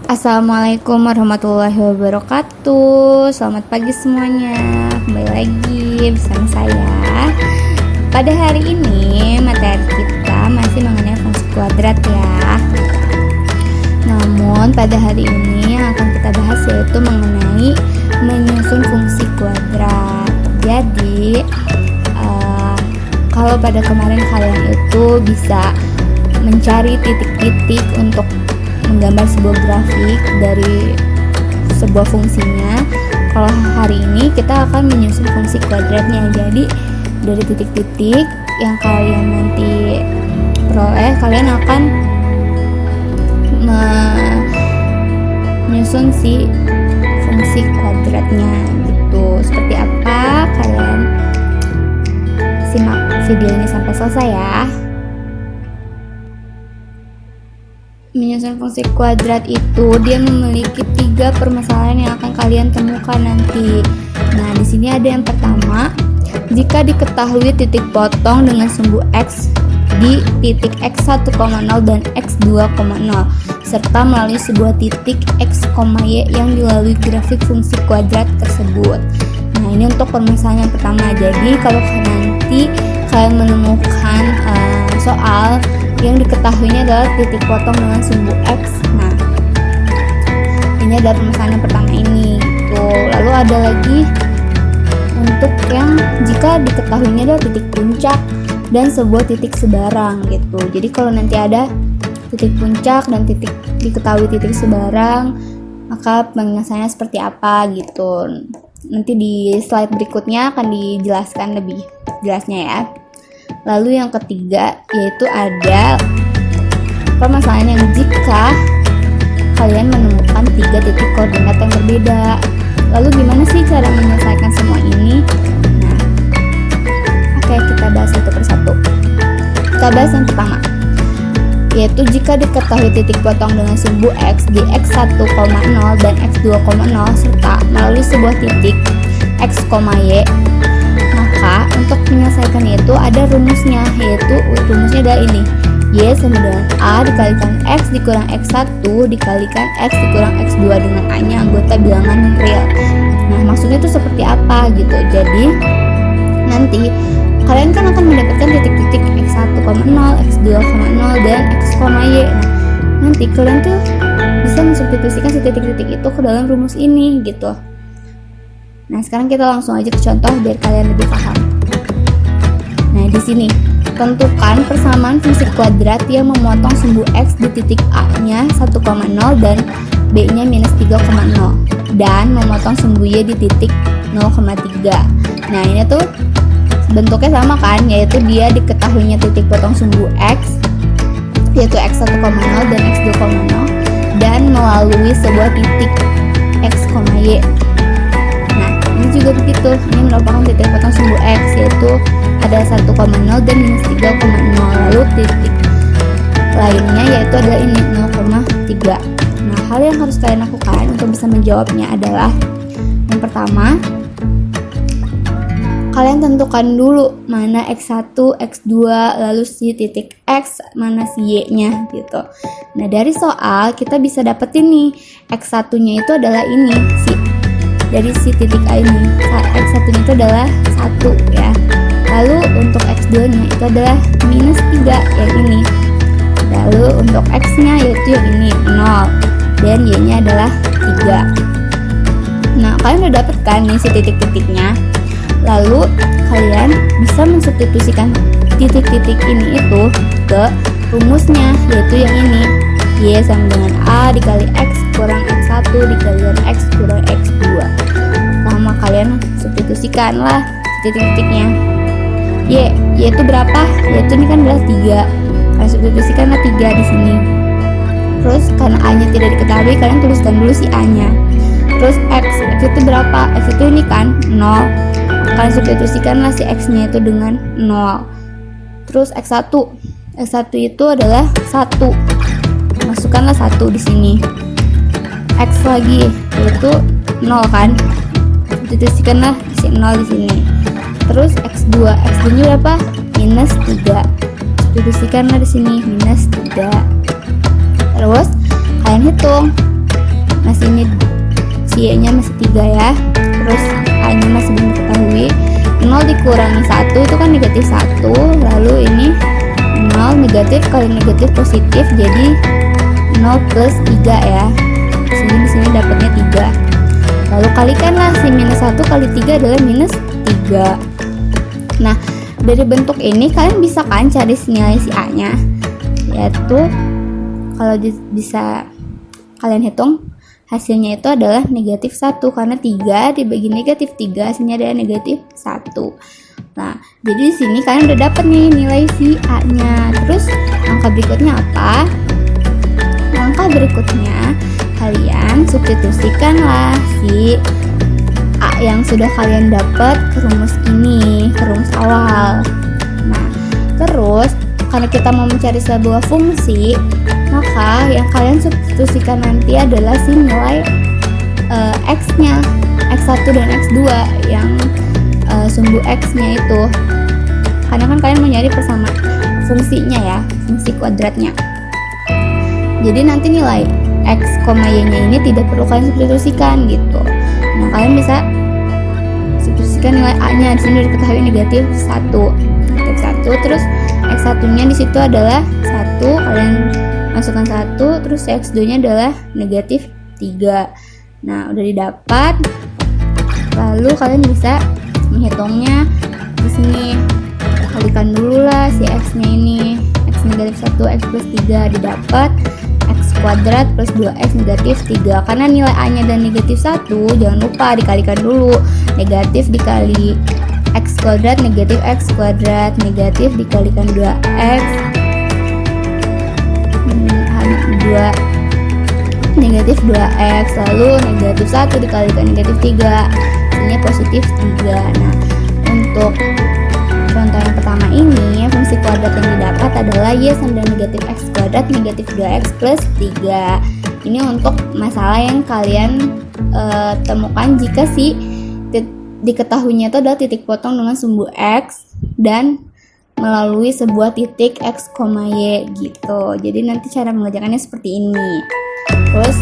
Assalamualaikum warahmatullahi wabarakatuh. Selamat pagi semuanya. Kembali lagi bersama saya. Pada hari ini materi kita masih mengenai fungsi kuadrat ya. Namun pada hari ini yang akan kita bahas yaitu mengenai menyusun fungsi kuadrat. Jadi kalau pada kemarin kalian itu bisa mencari titik-titik untuk menggambar sebuah grafik dari sebuah fungsinya. Kalau hari ini kita akan menyusun fungsi kuadratnya. Jadi dari titik-titik yang kalian nanti peroleh, kalian akan menyusun si fungsi kuadratnya gitu. Seperti apa? Kalian simak video ini sampai selesai ya. Menyusun fungsi kuadrat itu dia memiliki 3 permasalahan yang akan kalian temukan nanti. Nah, di sini ada yang pertama, jika diketahui titik potong dengan sumbu x di titik x1,0 dan x2,0 serta melalui sebuah titik x, y yang dilalui grafik fungsi kuadrat tersebut. Nah, ini untuk permasalahan yang pertama. Jadi kalau nanti kalian menemukan soal yang diketahuinya adalah titik potong dengan sumbu x. Nah, ini adalah permasalahan yang pertama ini. Tuh, lalu ada lagi untuk yang jika diketahuinya adalah titik puncak dan sebuah titik sebarang gitu. Jadi kalau nanti ada titik puncak dan diketahui titik sebarang, maka penyelesaiannya seperti apa gitu. Nanti di slide berikutnya akan dijelaskan lebih jelasnya ya. Lalu yang ketiga yaitu ada permasalahan yang jika kalian menemukan 3 titik koordinat yang berbeda. Lalu gimana sih cara menyelesaikan semua ini? Nah, oke, kita bahas satu persatu. Kita bahas yang pertama, yaitu jika diketahui titik potong dengan sumbu x di x1,0 dan x2,0 serta melalui sebuah titik x, y, maka untuk menyelesaikan itu ada rumusnya, yaitu rumusnya adalah ini: y sama dengan a dikalikan x dikurang x1 dikalikan x dikurang x2 dengan a nya anggota bilangan real. Nah, maksudnya itu seperti apa gitu. Jadi nanti kalian kan akan mendapatkan titik-titik x1,0, x2,0 dan x, y. Nah, nanti kalian tuh bisa mensubstitusikan si titik-titik itu ke dalam rumus ini gitu. Nah, sekarang kita langsung aja ke contoh biar kalian lebih paham. Nah, di sini tentukan persamaan fungsi kuadrat yang memotong sumbu x di titik a-nya 1,0 dan b-nya minus 3,0 dan memotong sumbu y di titik 0,3. Nah, ini tuh bentuknya sama kan, yaitu dia diketahuinya titik potong sumbu x yaitu x1,0 dan x2,0 dan melalui sebuah titik x, y. Ini juga begitu, ini merupakan titik potong sumbu x yaitu ada 1,0 dan minus 3,0, lalu titik lainnya yaitu adalah ini 0,3. Nah, hal yang harus kalian lakukan untuk bisa menjawabnya adalah yang pertama, kalian tentukan dulu mana x1, x2, lalu si titik x, mana si y-nya gitu. Nah, dari soal kita bisa dapetin nih x1-nya itu adalah ini, dari si titik A ini, x1 nya itu adalah 1 ya. Lalu untuk x2 nya itu adalah minus 3 yang ini. Lalu untuk x nya yaitu yang ini 0 dan y nya adalah 3. Nah, kalian udah dapet kan nih si titik-titiknya. Lalu kalian bisa mensubstitusikan titik-titik ini itu ke rumusnya, yaitu yang ini, y sama dengan a dikali x kurang x1 dikalikan x kurang x2. Sama kalian substitusikanlah titik-titiknya. Y itu berapa? Y itu ini kan adalah 3. Kalian substitusikanlah 3 di sini. Terus karena a-nya tidak diketahui, kalian tuliskan dulu si a-nya. Terus x itu berapa? X itu ini kan 0. Kalian substitusikanlah si x-nya itu dengan 0. Terus x1 itu adalah 1. Masukkanlah 1 di sini. X lagi yaitu 0 kan, substitusikanlah si 0 di sini. Terus x2 nya berapa? Minus 3. Substitusikanlah di sini minus 3. Terus kalian hitung sini si Y nya masih 3 ya, terus A nya masih belum diketahui. 0 dikurangi 1 itu kan negatif 1, lalu ini 0 negatif kali negatif positif, jadi 0 plus 3 ya. Di sini dapatnya 3. Lalu kalikanlah si minus 1 kali 3 adalah minus 3. Nah, dari bentuk ini kalian bisa kan cari nilai si A nya, yaitu kalau bisa kalian hitung hasilnya itu adalah negatif 1, karena 3 dibagi negatif 3 hasilnya adalah negatif 1. Nah, jadi di sini kalian udah dapat nih nilai si A nya. Terus langkah berikutnya apa? Langkah berikutnya kalian substitusikanlah si A yang sudah kalian dapat ke rumus ini, ke rumus awal. Nah, terus karena kita mau mencari sebuah fungsi, maka yang kalian substitusikan nanti adalah si nilai x-nya, x1 dan x2 yang sumbu x-nya itu. Karena kan kalian mau nyari persamaan fungsinya ya, fungsi kuadratnya. Jadi nanti nilai x, y-nya ini tidak perlu kalian substitusikan gitu. Nah, kalian bisa substitusikan nilai a-nya. Di sini udah diketahui negatif 1. Negatif 1, terus x1-nya di situ adalah 1, kalian masukkan 1, terus x2-nya adalah negatif 3. Nah, udah didapat. Lalu kalian bisa menghitungnya di sini. Kalikan dulu lah si x-nya ini. X negatif 1, x plus 3 didapat x kuadrat plus 2x negatif 3. Karena nilai a-nya dan negatif 1, jangan lupa dikalikan dulu. Negatif dikali x kuadrat negatif x kuadrat, negatif dikalikan 2x 2 negatif 2x, lalu negatif 1 dikalikan negatif 3 hasilnya positif 3. Nah, untuk contoh yang pertama ini, fungsi kuadrat yang didapat adalah y sama dengan negatif x kuadrat negatif 2x plus 3. Ini untuk masalah yang kalian temukan jika si diketahuinya itu adalah titik potong dengan sumbu x dan melalui sebuah titik x, y gitu. Jadi nanti cara mengerjakannya seperti ini. Terus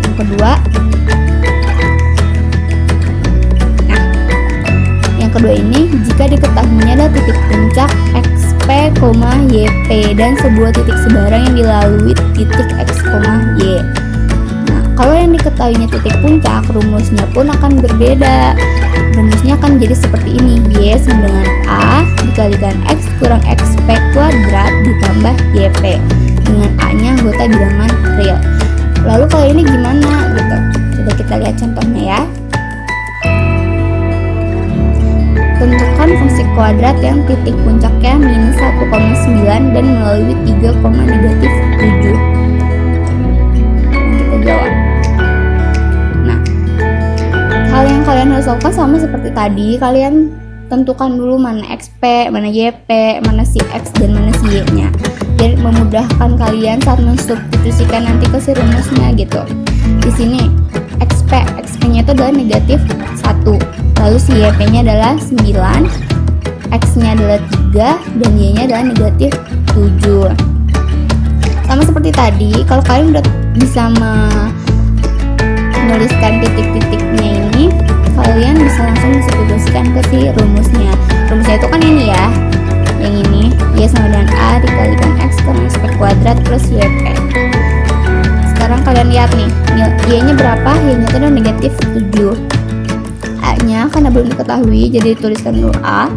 yang kedua, ini jika diketahuinya adalah titik puncak xp, yp dan sebuah titik sebarang yang dilalui titik x, y. Nah, kalau yang diketahuinya titik puncak, rumusnya pun akan berbeda. Rumusnya akan jadi seperti ini: y sama dengan a dikalikan x kurang xp kuadrat ditambah yp, dengan a nya anggota bilangan real. Lalu kalau ini gimana gitu? Coba kita lihat contohnya ya. Tentukan fungsi kuadrat yang titik puncaknya minus 1,9 dan melalui 3, negatif 7. Kita jawab. Nah, hal yang kalian harus lakukan sama seperti tadi. Kalian tentukan dulu mana xp, mana yp, mana si x dan mana si y nya, biar memudahkan kalian saat mensubstitusikan nanti ke si rumusnya gitu. Di sini xp nya itu adalah negatif 1, lalu si yp nya adalah 9, x nya adalah 3 dan y nya adalah negatif 7. Sama seperti tadi, kalau kalian udah bisa menuliskan titik-titiknya ini, kalian bisa langsung mensubstitusikan ke si rumusnya. Rumusnya itu kan ini ya, yang ini, y sama dengan a dikalikan x kurang xp kuadrat plus yp. Sekarang kalian lihat nih, y nya berapa? Y nya itu adalah negatif 7. A nya karena belum diketahui, jadi dituliskan dulu a.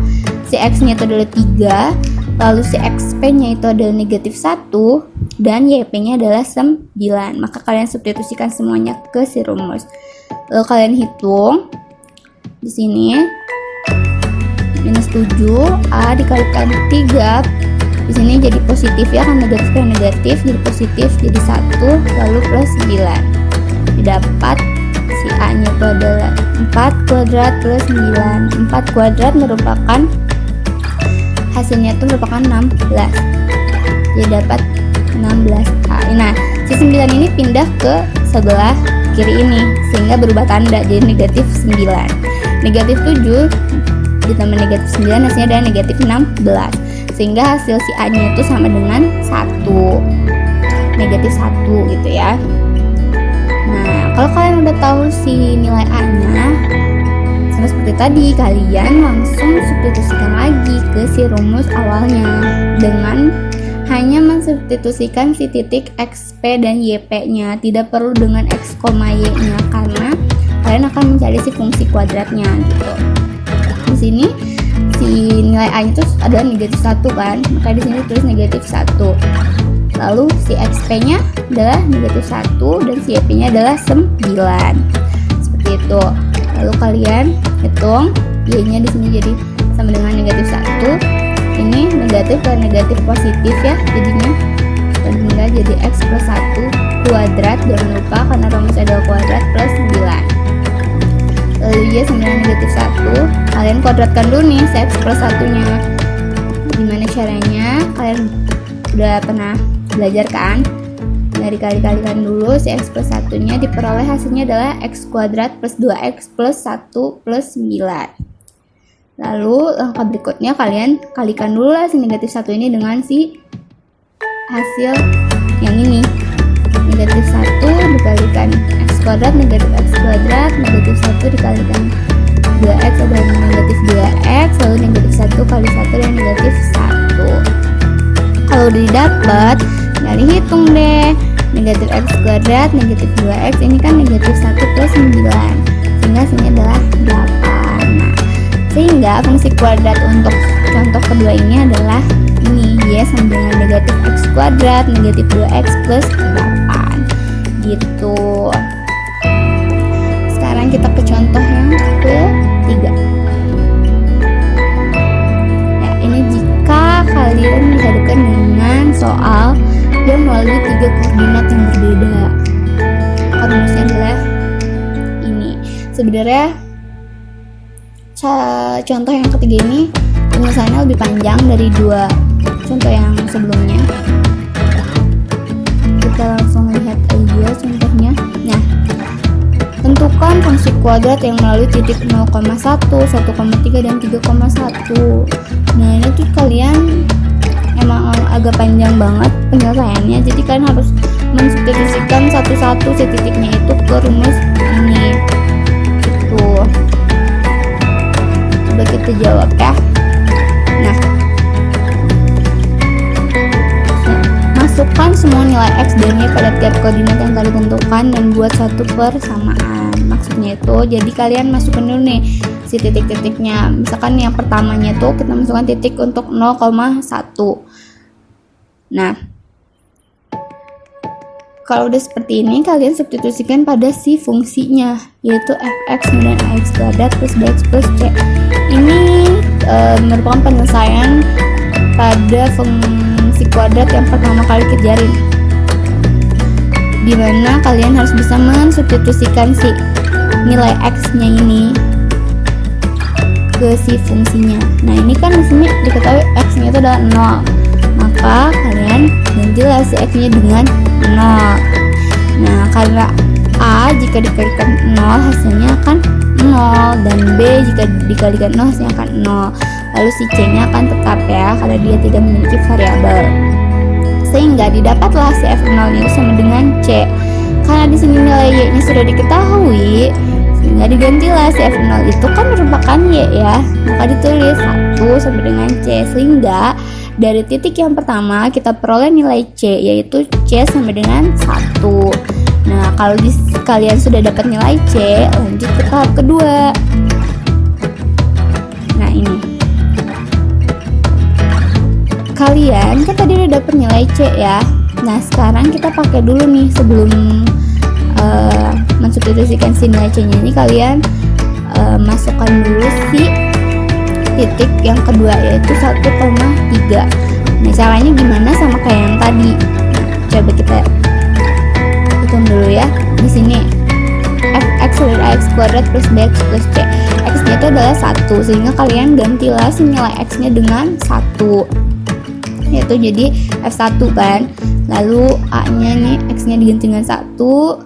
Si x nya itu adalah 3, lalu si xp nya itu adalah negatif 1 dan yp nya adalah 9. Maka kalian substitusikan semuanya ke si rumus. Lalu kalian hitung di sini minus 7, a dikalikan 3, di sini jadi positif ya, kan negatif kan negatif jadi positif, jadi 1, lalu plus 9. Didapat si a nya itu adalah 4 kuadrat plus 9. 4 kuadrat merupakan hasilnya itu merupakan 16, jadi dapat 16a. Nah, si 9 ini pindah ke sebelah kiri ini sehingga berubah tanda jadi negatif 9. Negatif 7 ditambah negatif 9 hasilnya adalah negatif 16, sehingga hasil si a nya itu sama dengan 1, negatif 1 gitu ya. Nah, kalau kalian udah tahu si nilai A-nya, sama seperti tadi, kalian langsung substitusikan lagi ke si rumus awalnya dengan hanya mensubstitusikan si titik XP dan YP-nya, tidak perlu dengan X, Y-nya, karena kalian akan mencari si fungsi kuadratnya gitu. Di sini si nilai A-nya itu adalah -1 kan, maka di sini tulis -1. Lalu si XP-nya adalah -1 dan si YP-nya adalah 9. Seperti itu. Lalu kalian hitung Y-nya di sini jadi sama dengan -1. Ini negatif ke negatif positif ya, jadinya sehingga jadi X plus 1 kuadrat, jangan lupa karena rumusnya adalah kuadrat, plus 9. Lalu Y sama dengan -1, kalian kuadratkan dulu nih si X plus 1-nya. Gimana caranya? Kalian udah pernah belajar kan? Dari kali-kalikan dulu si X plus 1-nya, diperoleh hasilnya adalah X kuadrat plus 2X plus 1 plus 9. Lalu langkah berikutnya kalian kalikan dulu lah si -1 ini dengan si hasil yang ini. -1 dikalikan X kuadrat negatif X kuadrat, -1 dikalikan 2X adalah negatif 2X, lalu -1 kali 1 dan -1. Kalau udah didapat, tinggal dihitung deh. Negatif X kuadrat, negatif 2X, ini kan -1 plus 9, sehingga hasilnya adalah 8. Nah, sehingga fungsi kuadrat untuk contoh kedua ini adalah ini, Y sama dengan negatif X kuadrat, negatif 2X plus 8 gitu. Sekarang kita ke contoh yang ketiga. Ya, ini jika kalian dihadapkan dengan soal yang melalui 3 koordinat yang berbeda. Rumusnya adalah ini. Sebenarnya contoh yang ketiga ini penjelasannya lebih panjang dari 2 contoh yang sebelumnya. Kita langsung lihat aja contohnya. Nah, tentukan fungsi kuadrat yang melalui titik 0,1, 1,3 dan 3,1. Nah, ini tuh kalian emang agak panjang banget penyelesaiannya, jadi kalian harus mensubstitusikan satu-satu si titiknya itu ke rumus ini gitu. Coba kita jawab ya. Nah, masukkan semua nilai X dan Y pada tiap koordinat yang kalian tentukan dan buat satu persamaan. Maksudnya itu, jadi kalian masukkan dulu nih si titik-titiknya. Misalkan yang pertamanya tuh kita masukkan titik untuk 0,1. Nah, kalau udah seperti ini, kalian substitusikan pada si fungsinya, yaitu fx dan ax kuadrat plus bx plus c. Ini merupakan penyelesaian pada fungsi kuadrat yang pertama kali kejarin, dimana kalian harus bisa mensubstitusikan si nilai x-nya ini ke si fungsinya. Nah, ini kan di sini diketahui x-nya itu adalah 0, maka kalian gantilah si x-nya dengan 0. Nah, karena A jika dikalikan 0 hasilnya akan 0, dan B jika dikalikan 0 hasilnya akan 0. Lalu si C-nya akan tetap ya, karena dia tidak memiliki variabel. Sehingga didapatlah si F0 itu sama dengan C. Karena di sini nilai Y-nya sudah diketahui, sehingga digantilah si F0 itu kan merupakan Y ya, maka ditulis 1 sama dengan C. Sehingga dari titik yang pertama kita peroleh nilai C, yaitu C sama dengan 1. Nah, kalau kalian sudah dapat nilai C, lanjut ke tahap kedua. Nah, ini kalian kan tadi udah dapat nilai C ya. Nah, sekarang kita pakai dulu nih, sebelum mensubstitusikan si nilai C-nya ini, kalian masukkan dulu si titik yang kedua, yaitu 1,3. Nah, caranya gimana? Sama kayak yang tadi. Coba kita hitung dulu ya. Di sini fx dan ax kuadrat plus bx plus c. X-nya itu adalah 1, sehingga kalian gantilah si nilai x-nya dengan 1, yaitu jadi f1 kan. Lalu a-nya nih, x-nya diganti dengan 1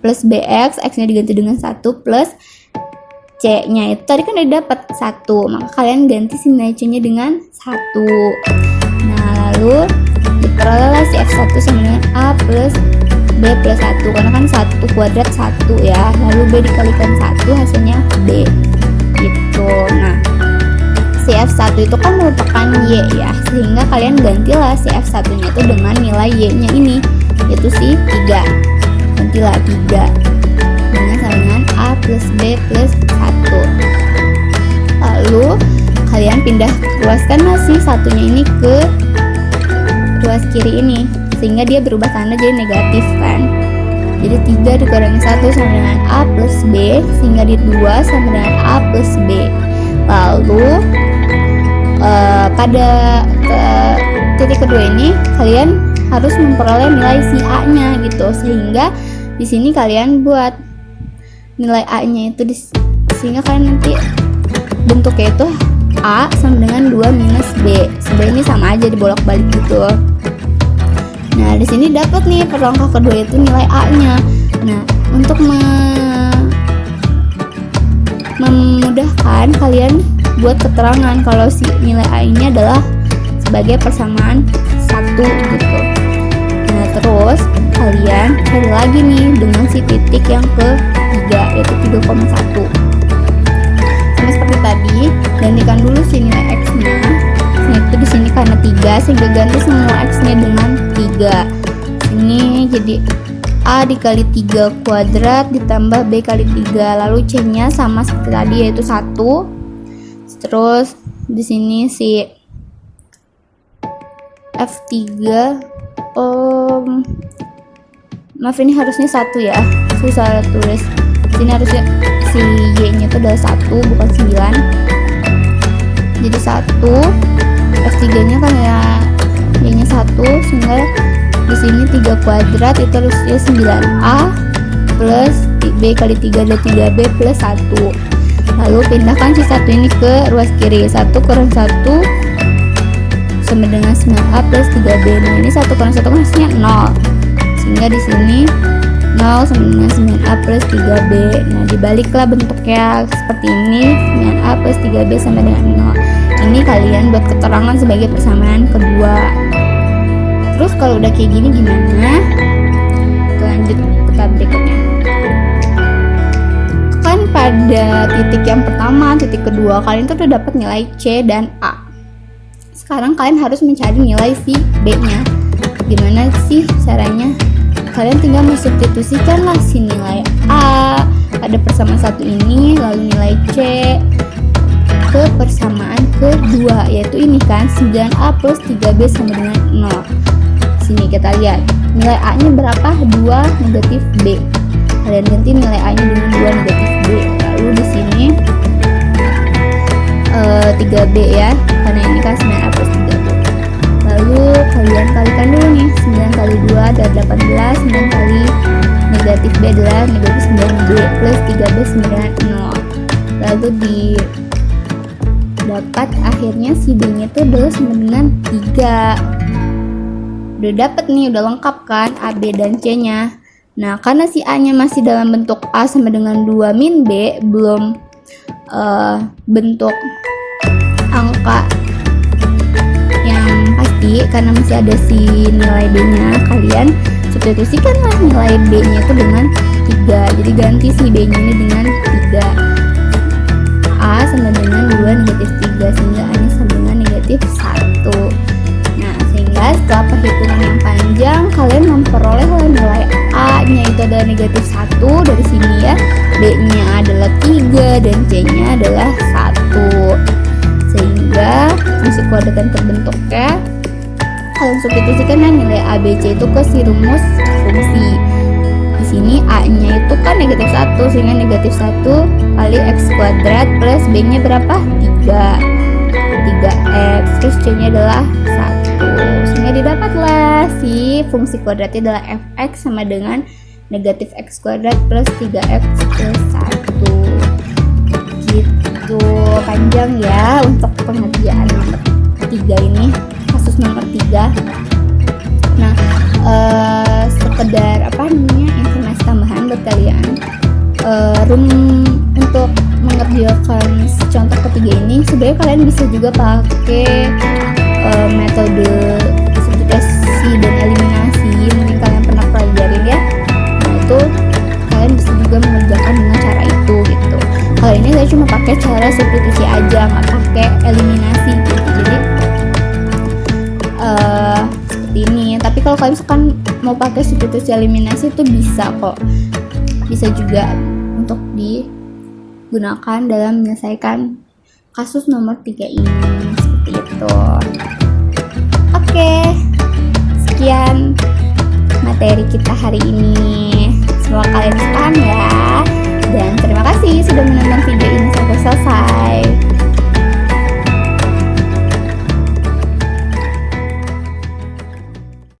plus bx, x-nya diganti dengan 1 plus C-nya itu tadi kan udah dapat 1, maka kalian ganti si nilai C-nya dengan 1. Nah, lalu diperolehlah si F1 sama dengan A plus B plus 1, karena kan 1 kuadrat 1 ya, lalu B dikalikan 1 hasilnya B gitu. Nah, si F1 itu kan merupakan Y ya, sehingga kalian gantilah si F1 nya itu dengan nilai Y nya ini, yaitu si 3. Gantilah 3 dengan sama dengan A plus B plus 1. Lalu kalian pindah ruaskanlah si satunya ini ke ruas kiri ini, sehingga dia berubah tanda jadi negatif kan. Jadi 3 dikurangi 1 sama dengan A plus B, sehingga di 2 sama dengan A plus B. Lalu pada titik kedua ini kalian harus memperoleh nilai si A nya gitu, sehingga di sini kalian buat nilai A nya itu sehingga kalian nanti bentuknya itu A sama dengan 2 minus B. Sebenarnya ini sama aja dibolak-balik gitu. Nah, di sini dapat nih perlengkap kedua itu nilai A-nya. Nah, untuk memudahkan kalian buat keterangan kalau si nilai A ini adalah sebagai persamaan 1 gitu. Nah, terus kalian cari lagi nih dengan si titik yang ketiga, yaitu 3,1. Sama seperti tadi, gantikan dulu si nilai X-nya. Itu di sini karena 3, sehingga ganti semua X-nya dengan 3. Ini jadi A dikali 3 kuadrat ditambah B kali 3. Lalu C-nya sama seperti tadi, yaitu 1. Terus di sini si F3, maaf ini harusnya 1 ya, saya salah tulis. Sini harusnya si Y-nya itu adalah 1 bukan 9. Jadi 1, F3-nya kan ya Y-nya 1, sehingga di sini 3 kuadrat itu harusnya 9A plus B kali 3 adalah 3B plus 1. Lalu pindahkan si 1 ini ke ruas kiri. 1 kurang 1 sama dengan 9A plus 3B. Nah, ini 1 kurang 1 kan hasilnya 0. Sehingga di sini 0 sama dengan 9A plus 3B. Nah, dibaliklah bentuknya seperti ini. 9A plus 3B sama dengan 0. Ini kalian buat keterangan sebagai persamaan kedua. Terus kalau udah kayak gini gimana? Lanjut ke tab berikutnya. Kan pada titik yang pertama, titik kedua, kalian tuh udah dapat nilai C dan A. Sekarang kalian harus mencari nilai si B-nya. Gimana sih caranya? Kalian tinggal mensubstitusikanlah si nilai A pada persamaan 1 ini, lalu nilai C ke persamaan kedua, yaitu ini kan 9A plus 3B sama dengan 0. Sini kita lihat nilai A nya berapa? 2 negatif B. Kalian ganti nilai A nya dengan 2 negatif B. Lalu di sini 3B ya, karena ini kan 9A plus 3B. Lalu kalian kalikan dulu nih, 9 kali 2 adalah 18, 9 kali negatif B adalah negatif 9B plus 3B sama dengan 0. Lalu dapat akhirnya si B nya itu adalah sama dengan 3. Udah dapet nih, udah lengkap kan A, B, dan C nya. Nah, karena si A nya masih dalam bentuk A sama dengan 2 min B, belum bentuk angka yang pasti, karena masih ada si nilai B nya, kalian substitusikanlah nilai B nya itu dengan 3. Jadi ganti si B nya ini dengan 3. A sama dengan 2 negatif 3, sehingga A nya sama dengan negatif 1. Nah, sehingga setelah perhitungan yang panjang, kalian memperoleh nilai A nya itu adalah negatif 1 dari sini ya, B nya adalah 3, dan C nya adalah 1. Sehingga fungsi kuadrat yang terbentuk ya, kalian substitusikan nilai A, B, C itu ke si rumus fungsi. Di sini A nya itu kan negatif 1, sehingga negatif 1 kali X kuadrat plus B nya berapa? 3X, terus C nya adalah 1, sehingga didapatlah si fungsi kuadratnya adalah fx sama dengan negatif X kuadrat plus 3X plus 1 gitu. Panjang ya untuk pengerjaan nomor 3 ini, kasus nomor 3. Nah, sekedar informasi tambahan buat kalian, untuk mengerjakan contoh ketiga ini sebenarnya kalian bisa juga pakai metode substitusi dan eliminasi, mungkin kalian pernah pelajarin ya. cuma pakai cara substitusi aja, nggak pakai eliminasi gitu. Jadi seperti ini. Tapi kalau kalian misalkan mau pakai substitusi eliminasi itu bisa kok, bisa juga untuk digunakan dalam menyelesaikan kasus nomor 3 ini, seperti itu. Oke, sekian materi kita hari ini. Semoga kalian paham ya. Dan terima kasih sudah menonton video ini sampai selesai.